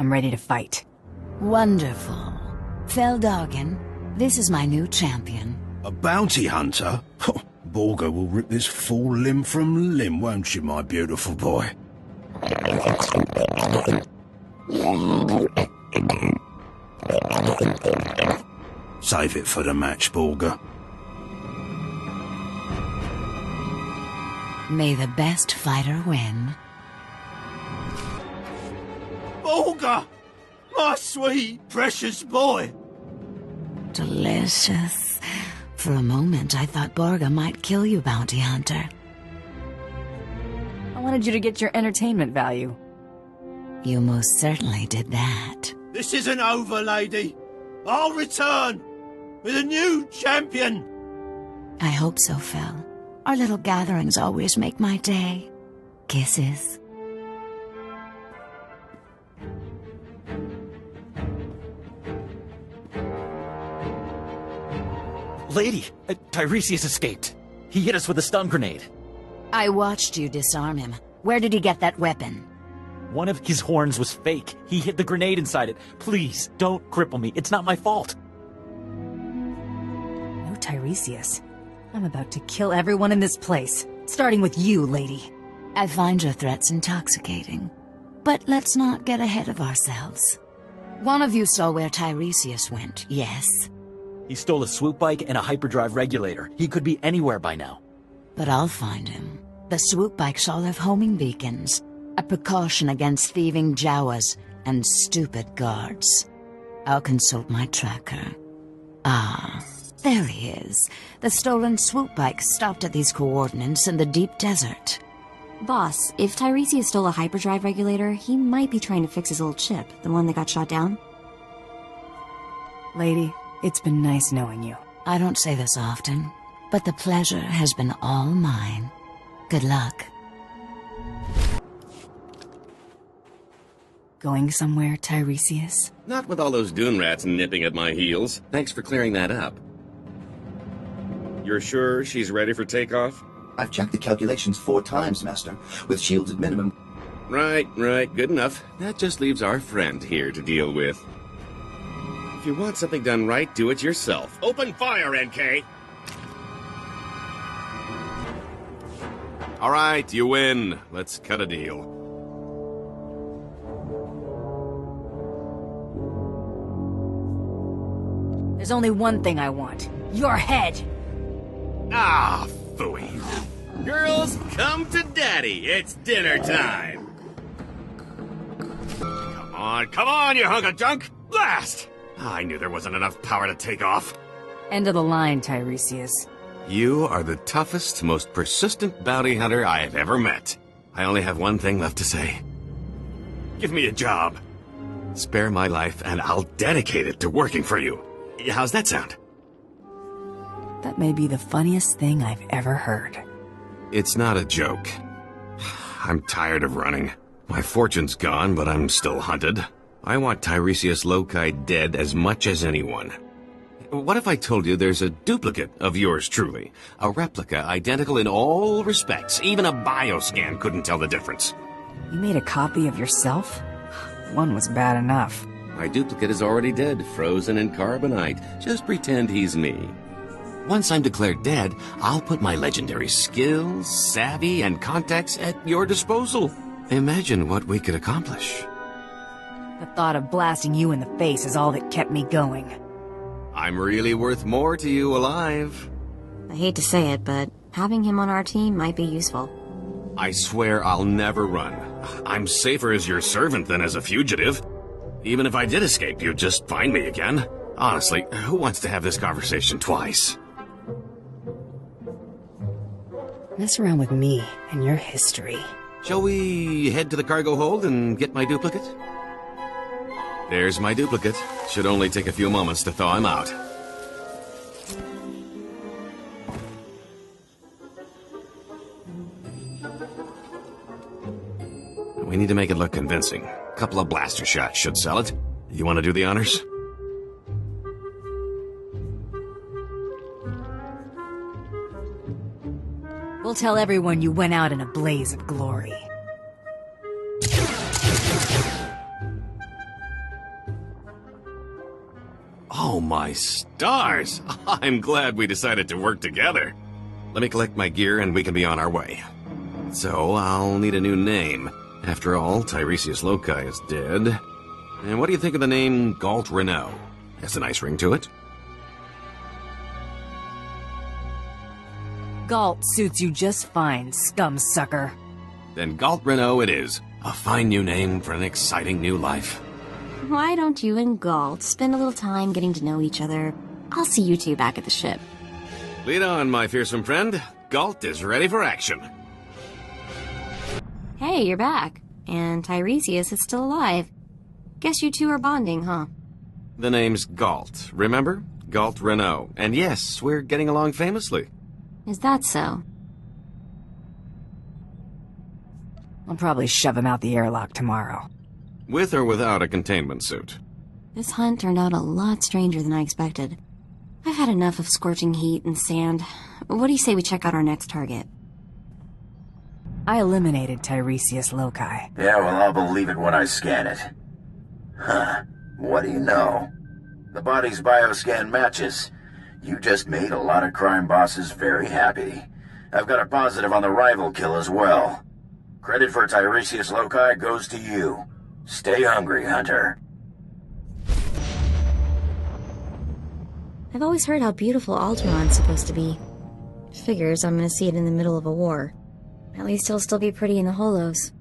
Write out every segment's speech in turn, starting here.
I'm ready to fight. Wonderful. Feldhagen, this is my new champion. A bounty hunter? Borga will rip this fool limb from limb, won't she, my beautiful boy? Save it for the match, Borga. May the best fighter win. Borga! My sweet, precious boy! Delicious. For a moment, I thought Borga might kill you, bounty hunter. I wanted you to get your entertainment value. You most certainly did that. This isn't over, lady. I'll return with a new champion. I hope so, Phil. Our little gatherings always make my day. Kisses. Lady, Tiresias escaped. He hit us with a stun grenade. I watched you disarm him. Where did he get that weapon? One of his horns was fake. He hid the grenade inside it. Please, don't cripple me. It's not my fault. No Tiresias. I'm about to kill everyone in this place, starting with you, lady. I find your threats intoxicating. But let's not get ahead of ourselves. One of you saw where Tiresias went, yes? He stole a swoop bike and a hyperdrive regulator. He could be anywhere by now. But I'll find him. The swoop bikes all have homing beacons. A precaution against thieving Jawas and stupid guards. I'll consult my tracker. Ah, there he is. The stolen swoop bike stopped at these coordinates in the deep desert. Boss, if Tiresias stole a hyperdrive regulator, he might be trying to fix his old ship, the one that got shot down. Lady, it's been nice knowing you. I don't say this often, but the pleasure has been all mine. Good luck. Going somewhere, Tiresias? Not with all those dune rats nipping at my heels. Thanks for clearing that up. You're sure she's ready for takeoff? I've checked the calculations 4 times, Master, with shields at minimum. Right, good enough. That just leaves our friend here to deal with. If you want something done right, do it yourself. Open fire, NK! All right, you win. Let's cut a deal. There's only one thing I want. Your head! Ah, phooey. Girls, come to Daddy. It's dinner time. Come on, you hunk of junk. Blast! I knew there wasn't enough power to take off. End of the line, Tiresias. You are the toughest, most persistent bounty hunter I have ever met. I only have one thing left to say. Give me a job. Spare my life, and I'll dedicate it to working for you. How's that sound? That may be the funniest thing I've ever heard. It's not a joke. I'm tired of running. My fortune's gone, but I'm still hunted. I want Tiresias Loci dead as much as anyone. What if I told you there's a duplicate of yours truly? A replica identical in all respects. Even a bioscan couldn't tell the difference. You made a copy of yourself? One was bad enough. My duplicate is already dead, frozen in carbonite. Just pretend he's me. Once I'm declared dead, I'll put my legendary skills, savvy, and contacts at your disposal. Imagine what we could accomplish. The thought of blasting you in the face is all that kept me going. I'm really worth more to you alive. I hate to say it, but having him on our team might be useful. I swear I'll never run. I'm safer as your servant than as a fugitive. Even if I did escape, you'd just find me again. Honestly, who wants to have this conversation twice? Mess around with me and your history. Shall we head to the cargo hold and get my duplicate? There's my duplicate. Should only take a few moments to thaw him out. We need to make it look convincing. A couple of blaster shots should sell it. You want to do the honors? We'll tell everyone you went out in a blaze of glory. Oh, my stars! I'm glad we decided to work together. Let me collect my gear and we can be on our way. So, I'll need a new name. After all, Tiresias Loci is dead. And what do you think of the name Galt Renault? Has a nice ring to it. Galt suits you just fine, scum sucker. Then Galt Renault it is. A fine new name for an exciting new life. Why don't you and Galt spend a little time getting to know each other? I'll see you two back at the ship. Lead on, my fearsome friend. Galt is ready for action. Hey, you're back. And Tiresias is still alive. Guess you two are bonding, huh? The name's Galt, remember? Galt Renault. And yes, we're getting along famously. Is that so? I'll probably shove him out the airlock tomorrow. With or without a containment suit. This hunt turned out a lot stranger than I expected. I've had enough of scorching heat and sand. What do you say we check out our next target? I eliminated Tiresias Loci. Yeah, well, I'll believe it when I scan it. Huh. What do you know? The body's bioscan matches. You just made a lot of crime bosses very happy. I've got a positive on the rival kill as well. Credit for Tiresias Loci goes to you. Stay hungry, Hunter. I've always heard how beautiful Alderon's supposed to be. Figures I'm gonna see it in the middle of a war. At least he'll still be pretty in the holos.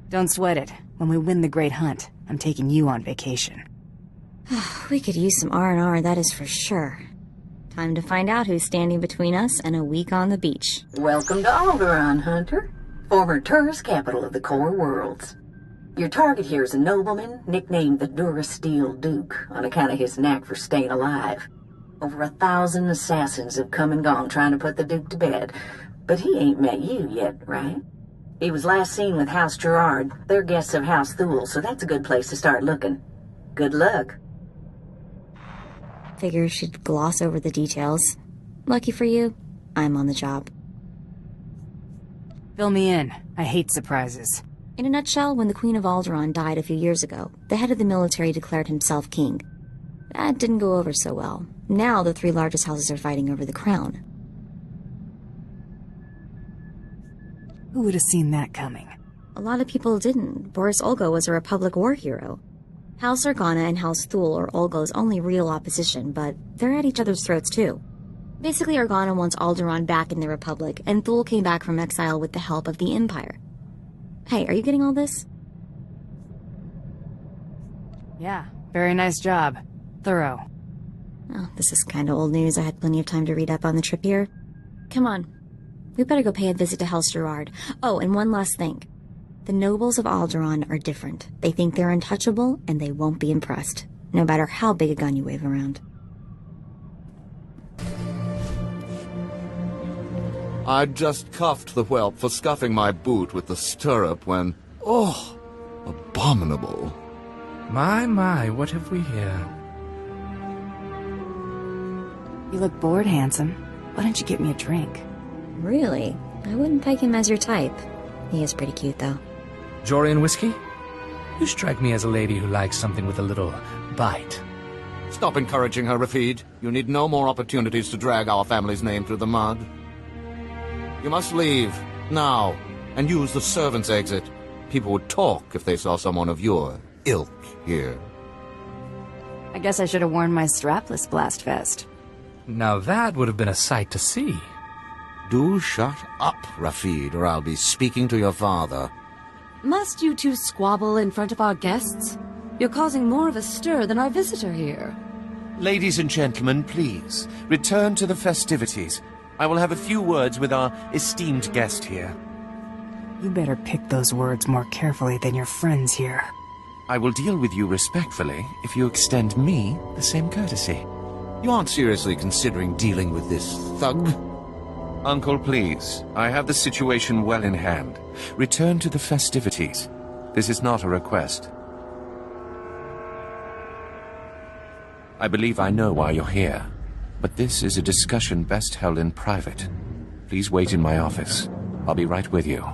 Don't sweat it. When we win the Great Hunt, I'm taking you on vacation. We could use some R&R, that is for sure. Time to find out who's standing between us and a week on the beach. Welcome to Alderaan, Hunter. Former tourist capital of the Core Worlds. Your target here is a nobleman nicknamed the Durasteel Duke on account of his knack for staying alive. Over 1,000 assassins have come and gone trying to put the Duke to bed, but he ain't met you yet, right? He was last seen with House Gerard. They're guests of House Thule, so that's a good place to start looking. Good luck. Figure she'd gloss over the details. Lucky for you, I'm on the job. Fill me in. I hate surprises. In a nutshell, when the Queen of Alderaan died a few years ago, the head of the military declared himself king. That didn't go over so well. Now the three largest houses are fighting over the crown. Who would have seen that coming? A lot of people didn't. Boris Olga was a Republic war hero. House Organa and House Thule are Olga's only real opposition, but they're at each other's throats too. Basically, Organa wants Alderaan back in the Republic, and Thule came back from exile with the help of the Empire. Hey, are you getting all this? Yeah, very nice job. Thorough. Oh, this is kind of old news. I had plenty of time to read up on the trip here. Come on. We better go pay a visit to House Gerard. Oh, and one last thing. The nobles of Alderaan are different. They think they're untouchable, and they won't be impressed, no matter how big a gun you wave around. I'd just cuffed the whelp for scuffing my boot with the stirrup when... Oh, abominable. My, what have we here? You look bored, handsome. Why don't you get me a drink? Really? I wouldn't peg him as your type. He is pretty cute, though. Jorian whiskey? You strike me as a lady who likes something with a little bite. Stop encouraging her, Rafid. You need no more opportunities to drag our family's name through the mud. You must leave, now, and use the servants' exit. People would talk if they saw someone of your ilk here. I guess I should have worn my strapless blast vest. Now that would have been a sight to see. Do shut up, Rafid, or I'll be speaking to your father. Must you two squabble in front of our guests? You're causing more of a stir than our visitor here. Ladies and gentlemen, please, return to the festivities. I will have a few words with our esteemed guest here. You better pick those words more carefully than your friends here. I will deal with you respectfully if you extend me the same courtesy. You aren't seriously considering dealing with this thug? Uncle, please. I have the situation well in hand. Return to the festivities. This is not a request. I believe I know why you're here, but this is a discussion best held in private. Please wait in my office. I'll be right with you.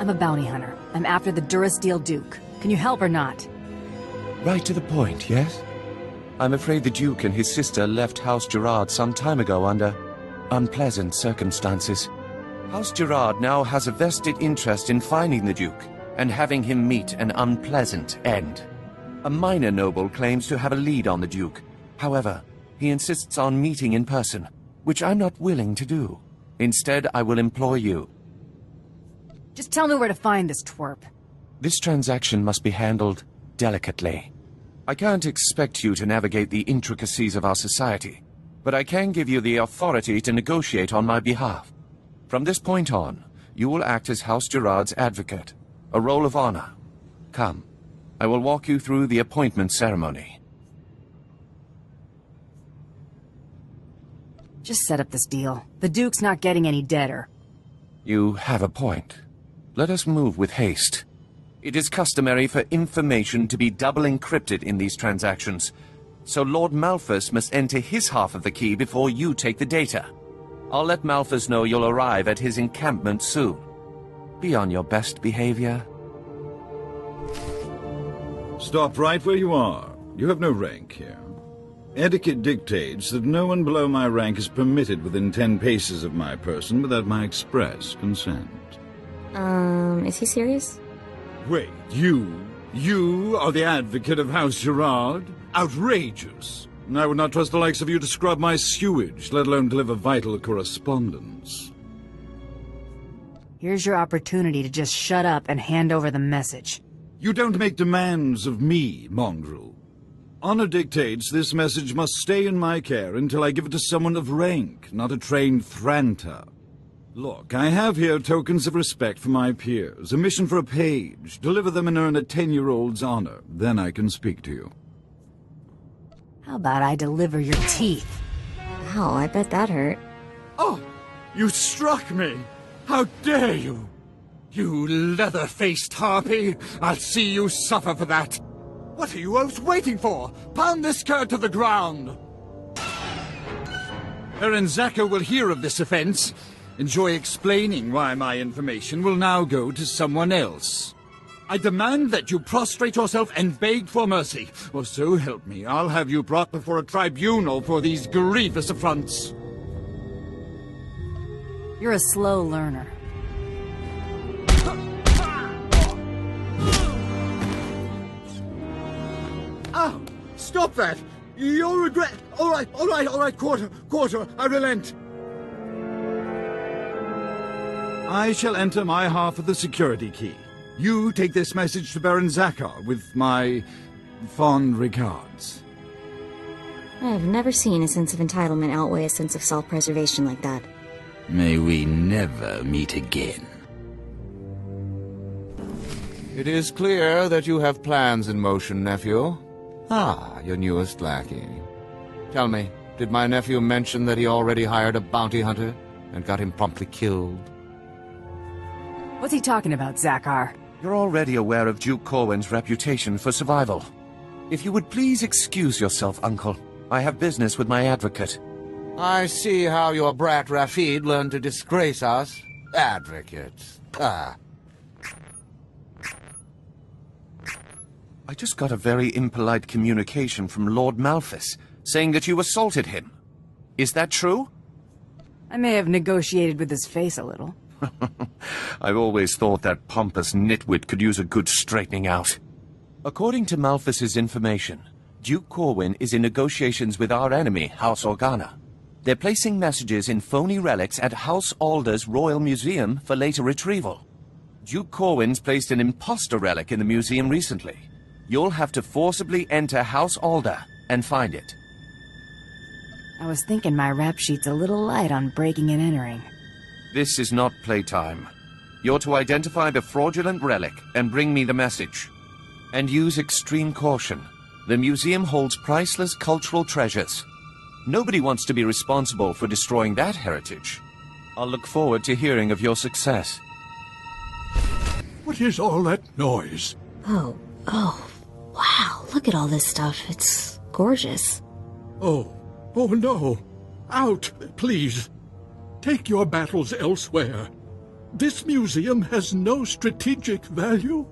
I'm a bounty hunter. I'm after the Durasteel Duke. Can you help or not? Right to the point, yes? I'm afraid the Duke and his sister left House Gerard some time ago under unpleasant circumstances. House Gerard now has a vested interest in finding the Duke and having him meet an unpleasant end. A minor noble claims to have a lead on the Duke. However, he insists on meeting in person, which I'm not willing to do. Instead, I will employ you. Just tell me where to find this twerp. This transaction must be handled delicately. I can't expect you to navigate the intricacies of our society, but I can give you the authority to negotiate on my behalf. From this point on, you will act as House Gerard's advocate, a role of honor. Come, I will walk you through the appointment ceremony. Just set up this deal. The Duke's not getting any deader. You have a point. Let us move with haste. It is customary for information to be double encrypted in these transactions, so Lord Malphus must enter his half of the key before you take the data. I'll let Malphus know you'll arrive at his encampment soon. Be on your best behavior. Stop right where you are. You have no rank here. Etiquette dictates that no one below my rank is permitted within 10 paces of my person without my express consent. Is he serious? Wait, you are the advocate of House Gerard? Outrageous! I would not trust the likes of you to scrub my sewage, let alone deliver vital correspondence. Here's your opportunity to just shut up and hand over the message. You don't make demands of me, mongrel. Honor dictates this message must stay in my care until I give it to someone of rank, not a trained Thranter. Look, I have here tokens of respect for my peers, a mission for a page. Deliver them and earn a 10-year-old's honor. Then I can speak to you. How about I deliver your teeth? Wow, I bet that hurt. Oh, you struck me! How dare you! You leather-faced harpy! I'll see you suffer for that! What are you both waiting for? Pound this cur to the ground! Baron Zaka will hear of this offense. Enjoy explaining why my information will now go to someone else. I demand that you prostrate yourself and beg for mercy, or so help me, I'll have you brought before a tribunal for these grievous affronts. You're a slow learner. Ah! Stop that! You'll regret... All right, quarter, I relent. I shall enter my half of the security key. You take this message to Baron Zakar with my fond regards. I have never seen a sense of entitlement outweigh a sense of self-preservation like that. May we never meet again. It is clear that you have plans in motion, nephew. Ah, your newest lackey. Tell me, did my nephew mention that he already hired a bounty hunter and got him promptly killed? What's he talking about, Zakar? You're already aware of Duke Corwin's reputation for survival. If you would please excuse yourself, Uncle. I have business with my advocate. I see how your brat Rafid learned to disgrace us. Advocate. Ah. I just got a very impolite communication from Lord Malphus, saying that you assaulted him. Is that true? I may have negotiated with his face a little. I've always thought that pompous nitwit could use a good straightening out. According to Malphus's information, Duke Corwin is in negotiations with our enemy, House Organa. They're placing messages in phony relics at House Alder's Royal Museum for later retrieval. Duke Corwin's placed an imposter relic in the museum recently. You'll have to forcibly enter House Alder and find it. I was thinking my rap sheet's a little light on breaking and entering. This is not playtime. You're to identify the fraudulent relic and bring me the message. And use extreme caution. The museum holds priceless cultural treasures. Nobody wants to be responsible for destroying that heritage. I'll look forward to hearing of your success. What is all that noise? Oh, wow, look at all this stuff. It's gorgeous. Oh no. Out, please. Take your battles elsewhere. This museum has no strategic value?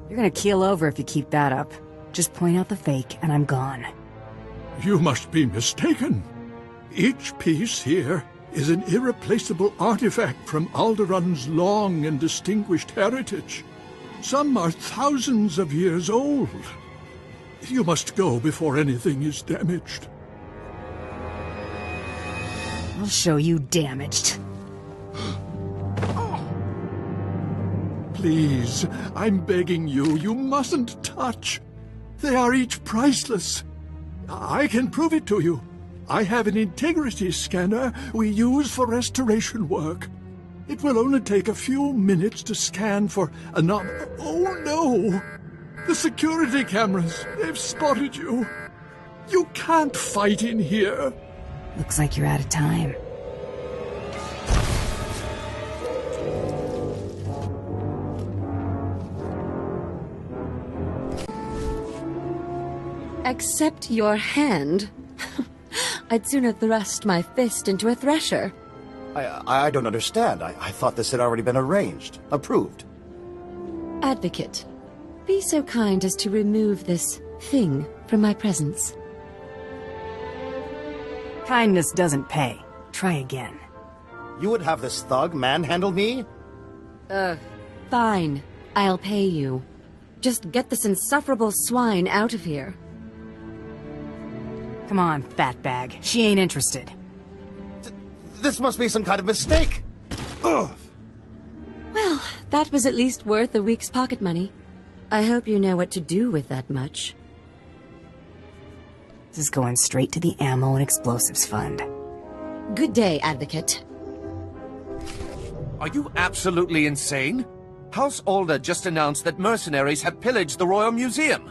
You're gonna keel over if you keep that up. Just point out the fake, and I'm gone. You must be mistaken. Each piece here is an irreplaceable artifact from Alderaan's long and distinguished heritage. Some are thousands of years old. You must go before anything is damaged. I'll show you damaged. Please, I'm begging you, you mustn't touch. They are each priceless. I can prove it to you. I have an integrity scanner we use for restoration work. It will only take a few minutes to scan for Oh no! The security cameras, they've spotted you. You can't fight in here. Looks like you're out of time. Accept your hand? I'd sooner thrust my fist into a thresher. I don't understand. I thought this had already been arranged, approved. Advocate, be so kind as to remove this thing from my presence. Kindness doesn't pay. Try again. You would have this thug manhandle me? Fine. I'll pay you. Just get this insufferable swine out of here. Come on, fat bag. She ain't interested. This must be some kind of mistake! Ugh. Well, that was at least worth a week's pocket money. I hope you know what to do with that much. This is going straight to the Ammo and Explosives Fund. Good day, Advocate. Are you absolutely insane? House Alder just announced that mercenaries have pillaged the Royal Museum.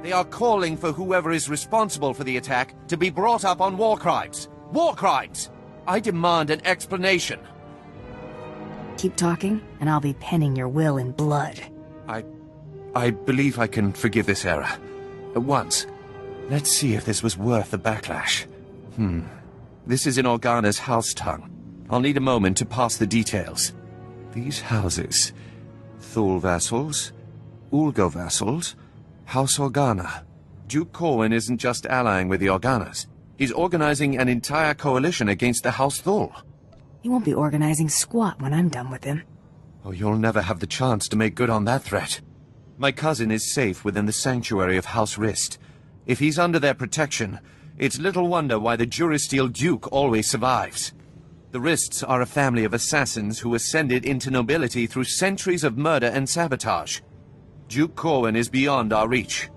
They are calling for whoever is responsible for the attack to be brought up on war crimes. War crimes! I demand an explanation. Keep talking, and I'll be penning your will in blood. I believe I can forgive this error. At once. Let's see if this was worth the backlash. This is in Organa's house tongue. I'll need a moment to pass the details. These houses. Thule vassals, Ulgo vassals, House Organa. Duke Corwin isn't just allying with the Organas. He's organizing an entire coalition against the House Thule. He won't be organizing squat when I'm done with him. Oh, you'll never have the chance to make good on that threat. My cousin is safe within the sanctuary of House Rist. If he's under their protection, it's little wonder why the Durasteel Duke always survives. The Rists are a family of assassins who ascended into nobility through centuries of murder and sabotage. Duke Corwin is beyond our reach.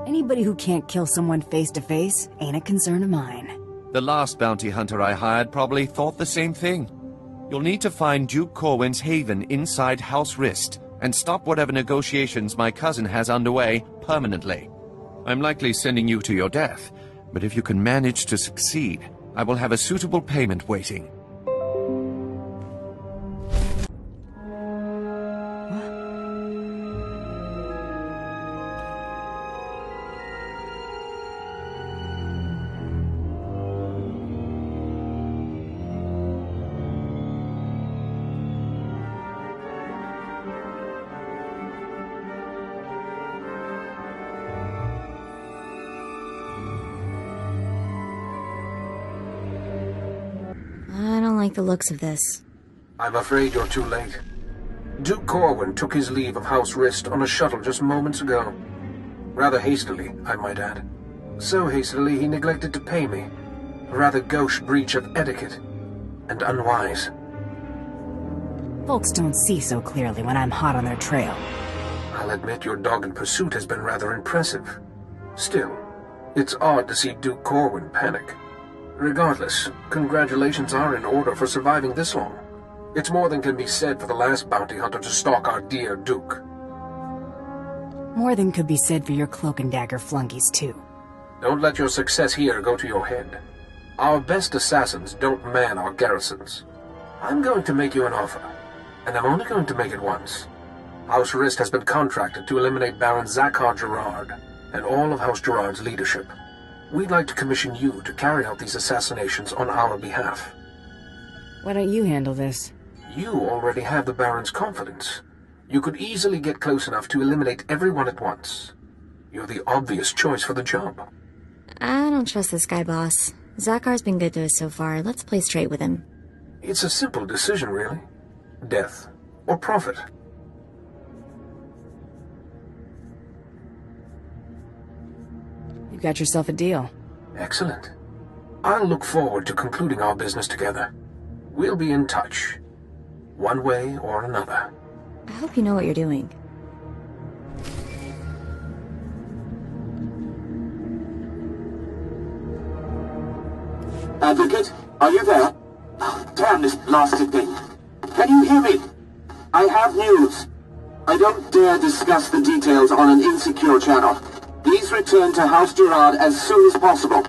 Anybody who can't kill someone face to face ain't a concern of mine. The last bounty hunter I hired probably thought the same thing. You'll need to find Duke Corwin's haven inside House Rist and stop whatever negotiations my cousin has underway permanently. I'm likely sending you to your death, but if you can manage to succeed, I will have a suitable payment waiting. I don't like the looks of this. I'm afraid you're too late. Duke Corwin took his leave of House Rist on a shuttle just moments ago. Rather hastily, I might add. So hastily he neglected to pay me. A rather gauche breach of etiquette. And unwise. Folks don't see so clearly when I'm hot on their trail. I'll admit your dogged pursuit has been rather impressive. Still, it's odd to see Duke Corwin panic. Regardless, congratulations are in order for surviving this long. It's more than can be said for the last bounty hunter to stalk our dear Duke. More than could be said for your cloak and dagger flunkies, too. Don't let your success here go to your head. Our best assassins don't man our garrisons. I'm going to make you an offer, and I'm only going to make it once. House Rist has been contracted to eliminate Baron Zakhar Gerard and all of House Gerard's leadership. We'd like to commission you to carry out these assassinations on our behalf. Why don't you handle this? You already have the Baron's confidence. You could easily get close enough to eliminate everyone at once. You're the obvious choice for the job. I don't trust this guy, boss. Zakhar's been good to us so far. Let's play straight with him. It's a simple decision, really. Death or profit. You got yourself a deal. Excellent. I'll look forward to concluding our business together. We'll be in touch, one way or another. I hope you know what you're doing. Advocate, are you there? Oh, damn this blasted thing. Can you hear me? I have news. I don't dare discuss the details on an insecure channel. Please return to House Gerard as soon as possible.